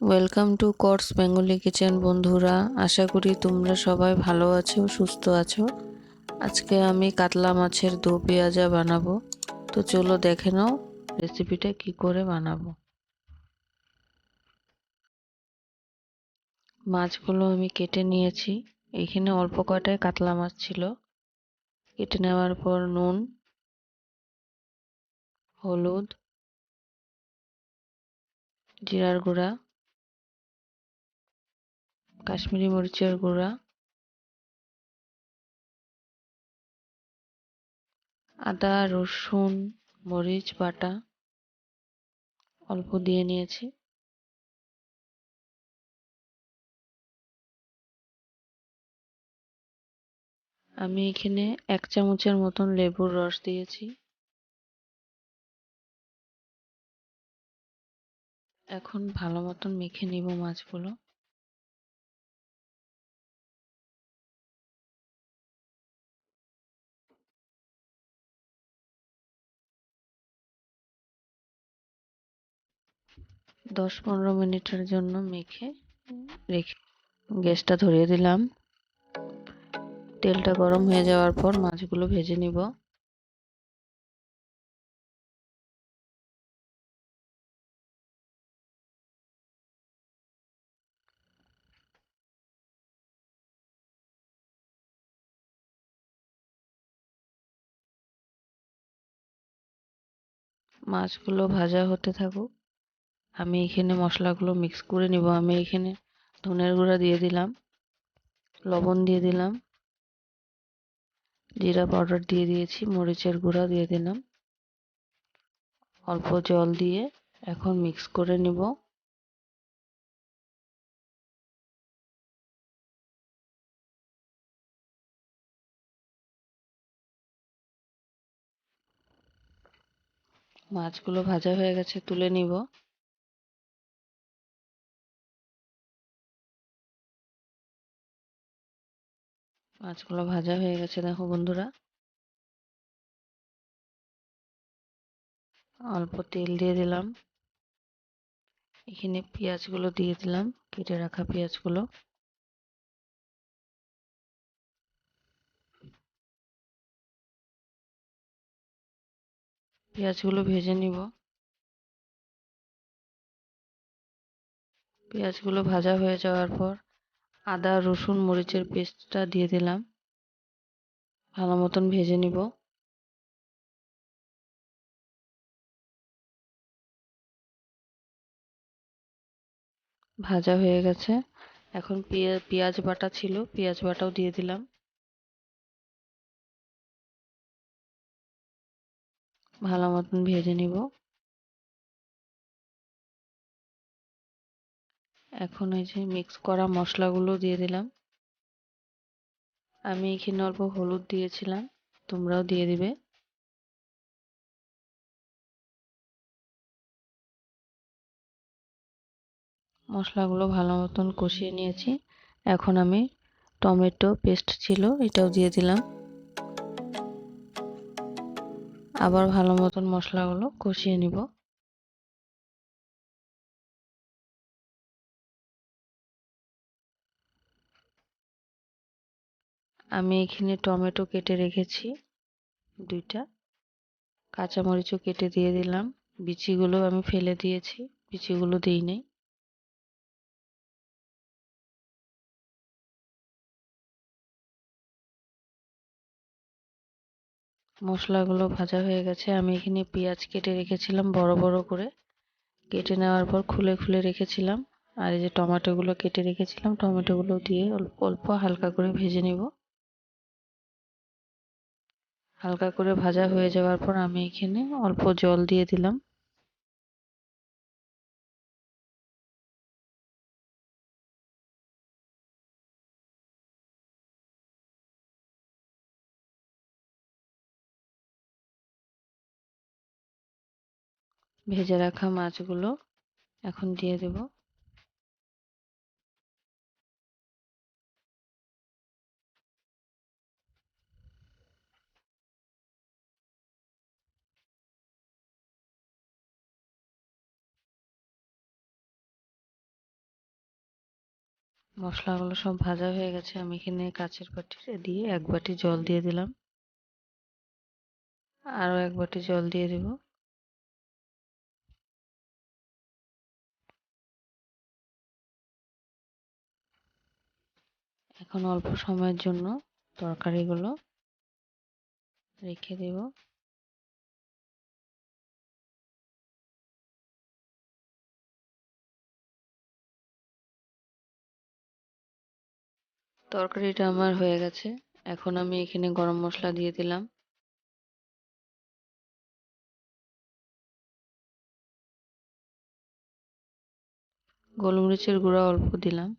Welcome to Cotts Bengali kitchen. বন্ধুরা, আশা করি তোমরা সবাই ভালো আছো, সুস্থ আছো। আজকে আমি কাতলা মাছের দো পেঁয়াজা বানাবো। তো চলো দেখে নাও রেসিপিটা কি করে বানাবো। মাছগুলো আমি কেটে নিয়েছি। এখানে অল্প কয়টাই কাতলা মাছ ছিল। কেটে নেওয়ার পর নুন, হলুদ, জিরার গুঁড়া, কাশ্মীরি মরিচের গুঁড়া, আদা, রসুন, মরিচ বাটা অল্প দিয়ে নিয়েছি। আমি এখানে 1 চামচের মতন লেবুর রস দিয়েছি। এখন ভালো মতন মেখে নিব মাছগুলো। দশ 15 মিনিটের জন্য মেখে রেখে গ্যাসটা ধরিয়ে দিলাম। তেলটা গরম হয়ে যাওয়ার পর মাছগুলো ভেজে নিব। মাছগুলো ভাজা হতে থাকুক, আমি এখানে মশলাগুলো মিক্স করে নিব। আমি এখানে ধনের গুঁড়া দিয়ে দিলাম, লবণ দিয়ে দিলাম, জিরা পাউডার দিয়ে দিয়েছি, মরিচের গুঁড়া দিয়ে দিলাম। অল্প জল দিয়ে এখন মিক্স করে নিব। মাছগুলো ভাজা হয়ে গেছে, তুলে নিব। মাছগুলো ভাজা হয়ে গেছে, দেখো বন্ধুরা। অল্প তেল দিয়ে দিলাম। এখানে পেঁয়াজগুলো দিয়ে দিলাম, কেটে রাখা পেঁয়াজগুলো। পেঁয়াজগুলো ভেজে নিব। পেঁয়াজগুলো ভাজা হয়ে যাওয়ার পর আদা, রসুন, মরিচের পেস্টটা দিয়ে দিলাম। ভালো মতন ভেজে নিব। ভাজা হয়ে গেছে। এখন পেঁয়াজ বাটা ছিল, পেঁয়াজ বাটাও দিয়ে দিলাম। ভালো মতন ভেজে নিব। এখন এই যে মিক্স করা মশলাগুলো দিয়ে দিলাম। আমি এখানে অল্প হলুদ দিয়েছিলাম, তোমরাও দিয়ে দিবে। মশলাগুলো ভালো মতন কষিয়ে নিয়েছি। এখন আমি টমেটো পেস্ট ছিল, এটাও দিয়ে দিলাম। আবার ভালো মতন মশলাগুলো কষিয়ে নিব। আমি এখানে টমেটো কেটে রেখেছি 2টা, কাঁচামরিচও কেটে দিয়ে দিলাম। বিচিগুলো আমি ফেলে দিয়েছি, বিচিগুলো দিই নাই। মশলাগুলো ভাজা হয়ে গেছে। আমি এখানে পেঁয়াজ কেটে রেখেছিলাম বড় বড় করে, কেটে নেওয়ার পর খুলে খুলে রেখেছিলাম। আর এই যে টমেটোগুলো কেটে রেখেছিলাম, টমেটোগুলো দিয়ে অল্প অল্প হালকা করে ভেজে নিব। হালকা করে ভাজা হয়ে যাওয়ার পর আমি এখানে অল্প জল দিয়ে দিলাম। ভেজে রাখা মাছগুলো এখন দিয়ে দেব। মশলাগুলো সব ভাজা হয়ে গেছে। আমি এখানে কাঁচের বাটিতে দিয়ে 1 বাটি জল দিয়ে দিলাম, আরো 1 বাটি জল দিয়ে দিব। এখন অল্প সময়ের জন্য তরকারিগুলো রেখে দেব। তরকারিটা আমার হয়ে গেছে। এখন আমি এখানে গরম মশলা দিয়ে দিলাম, গোলমরিচের গুঁড়া অল্প দিলাম,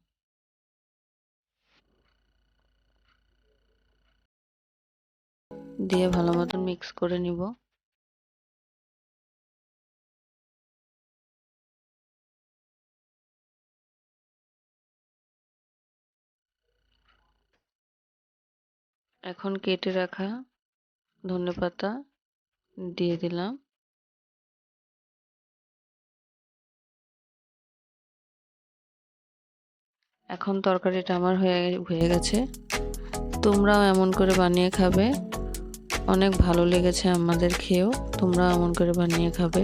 দিয়ে ভালো মতন মিক্স করে নিব। এখন কেটে রাখা ধনেপাতা দিয়ে দিলাম। এখন তরকারিটা আমার হয়ে গেছে। তোমরাও এমন করে বানিয়ে খাবে, অনেক ভালো লেগেছে আমাদের খেয়েও। তোমরাও এমন করে বানিয়ে খাবে।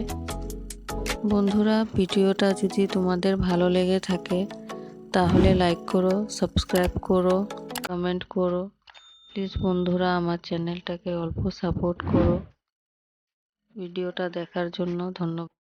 বন্ধুরা, ভিডিওটা যদি তোমাদের ভালো লেগে থাকে তাহলে লাইক করো, সাবস্ক্রাইব করো, কমেন্ট করো। প্লিজ বন্ধুরা, আমার চ্যানেলটাকে অল্প সাপোর্ট করো। ভিডিওটা দেখার জন্য ধন্যবাদ।